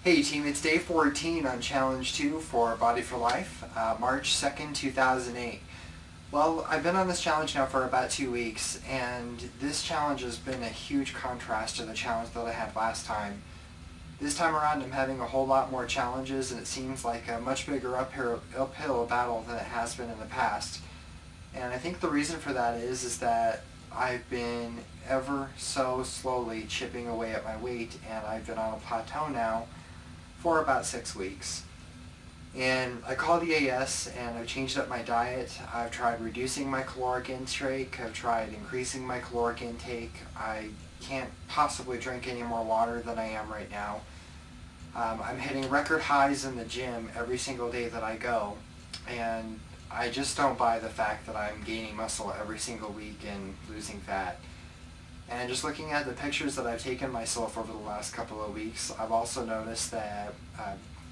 Hey team, it's day 14 on Challenge 2 for Body for Life, March 2nd, 2008. Well, I've been on this challenge now for about 2 weeks, and this challenge has been a huge contrast to the challenge that I had last time. This time around I'm having a whole lot more challenges, and it seems like a much bigger uphill battle than it has been in the past. And I think the reason for that is that I've been ever so slowly chipping away at my weight, and I've been on a plateau now for about 6 weeks. And I called EAS and I've changed up my diet. I've tried reducing my caloric intake. I've tried increasing my caloric intake. I can't possibly drink any more water than I am right now. I'm hitting record highs in the gym every single day that I go, and I just don't buy the fact that I'm gaining muscle every single week and losing fat. And just looking at the pictures that I've taken myself over the last couple of weeks, I've also noticed that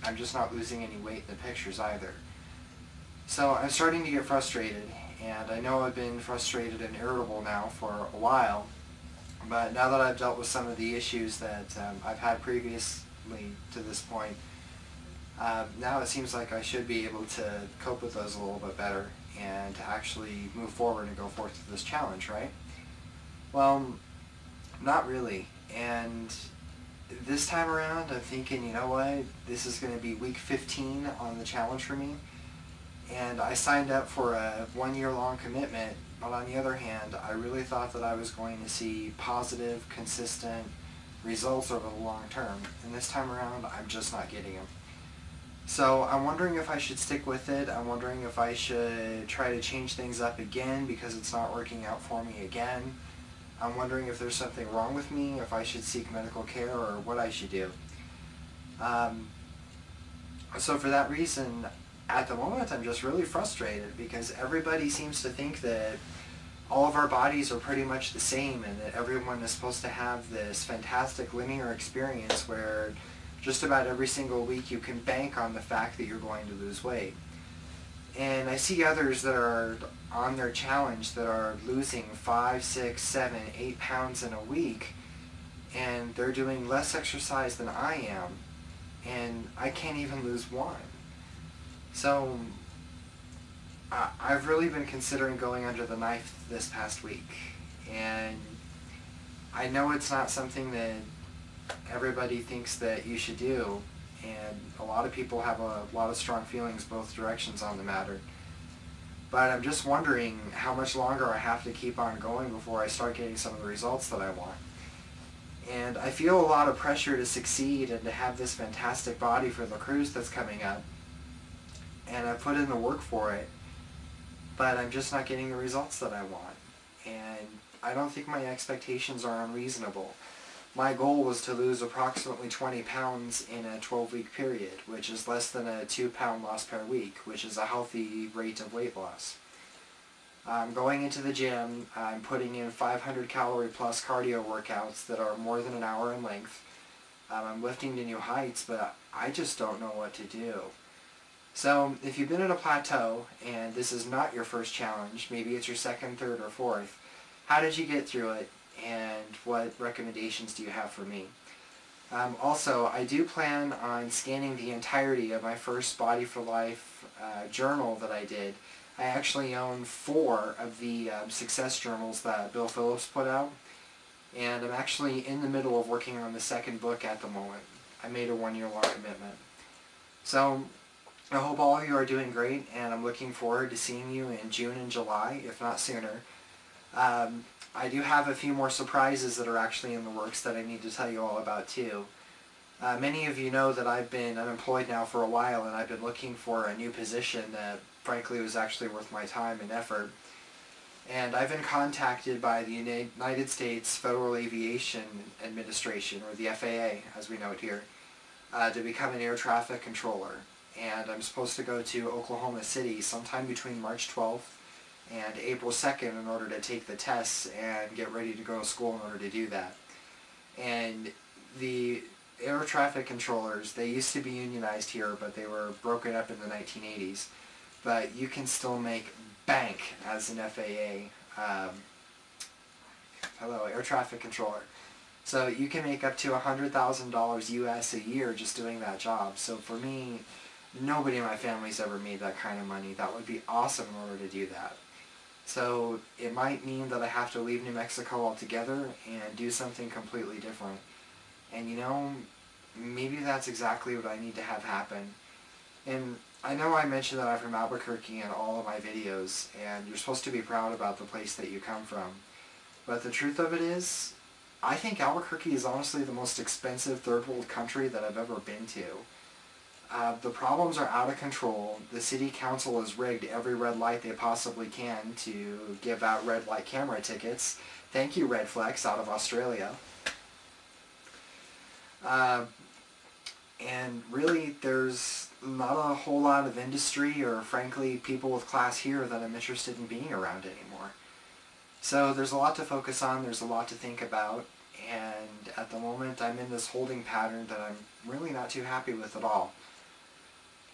I'm just not losing any weight in the pictures either. So I'm starting to get frustrated, and I know I've been frustrated and irritable now for a while, but now that I've dealt with some of the issues that I've had previously to this point, now it seems like I should be able to cope with those a little bit better and to actually move forward and go forth with this challenge, right? Well, not really. And this time around I'm thinking, you know what, this is going to be week 15 on the challenge for me, and I signed up for a 1-year long commitment, but on the other hand I really thought that I was going to see positive, consistent results over the long term, and this time around I'm just not getting them. So I'm wondering if I should stick with it. I'm wondering if I should try to change things up again because it's not working out for me again. I'm wondering if there's something wrong with me, if I should seek medical care, or what I should do. So for that reason, at the moment I'm just really frustrated because everybody seems to think that all of our bodies are pretty much the same and that everyone is supposed to have this fantastic linear experience where just about every single week you can bank on the fact that you're going to lose weight. And I see others that are on their challenge that are losing 5, 6, 7, 8 pounds in a week, and they're doing less exercise than I am, and I can't even lose 1. So I've really been considering going under the knife this past week, and I know it's not something that everybody thinks that you should do, and a lot of people have a lot of strong feelings both directions on the matter. But I'm just wondering how much longer I have to keep on going before I start getting some of the results that I want. And I feel a lot of pressure to succeed and to have this fantastic body for the cruise that's coming up. And I've put in the work for it, but I'm just not getting the results that I want. And I don't think my expectations are unreasonable. My goal was to lose approximately 20 pounds in a 12-week period, which is less than a 2-pound loss per week, which is a healthy rate of weight loss. I'm going into the gym, I'm putting in 500 calorie plus cardio workouts that are more than an hour in length. I'm lifting to new heights, but I just don't know what to do. So if you've been at a plateau and this is not your first challenge, maybe it's your second, third, or fourth, how did you get through it? And what recommendations do you have for me? Also, I do plan on scanning the entirety of my first Body for Life journal that I did. I actually own 4 of the success journals that Bill Phillips put out, and I'm actually in the middle of working on the second book at the moment. I made a 1-year long commitment. So I hope all of you are doing great, and I'm looking forward to seeing you in June and July, if not sooner. I do have a few more surprises that are actually in the works that I need to tell you all about too. Many of you know that I've been unemployed now for a while, and I've been looking for a new position that frankly was actually worth my time and effort. And I've been contacted by the United States Federal Aviation Administration, or the FAA as we know it here, to become an air traffic controller. And I'm supposed to go to Oklahoma City sometime between March 12th and April 2nd in order to take the tests and get ready to go to school in order to do that. And the air traffic controllers, they used to be unionized here, but they were broken up in the 1980s. But you can still make bank as an FAA air traffic controller. So you can make up to $100,000 US a year just doing that job. So for me, nobody in my family's ever made that kind of money. That would be awesome in order to do that. So it might mean that I have to leave New Mexico altogether and do something completely different. And you know, maybe that's exactly what I need to have happen. And I know I mentioned that I'm from Albuquerque in all of my videos, and you're supposed to be proud about the place that you come from. But the truth of it is, I think Albuquerque is honestly the most expensive third world country that I've ever been to. The problems are out of control. The city council has rigged every red light they possibly can to give out red light camera tickets. Thank you, Red Flex, out of Australia. And really, there's not a whole lot of industry or, frankly, people with class here that I'm interested in being around anymore. So there's a lot to focus on, there's a lot to think about, and at the moment I'm in this holding pattern that I'm really not too happy with at all.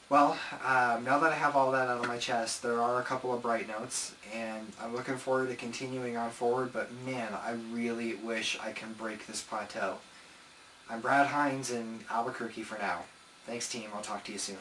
Well, now that I have all that out of my chest, there are a couple of bright notes, and I'm looking forward to continuing on forward, but man, I really wish I can break this plateau. I'm Brad Hines in Albuquerque for now. Thanks, team. I'll talk to you soon.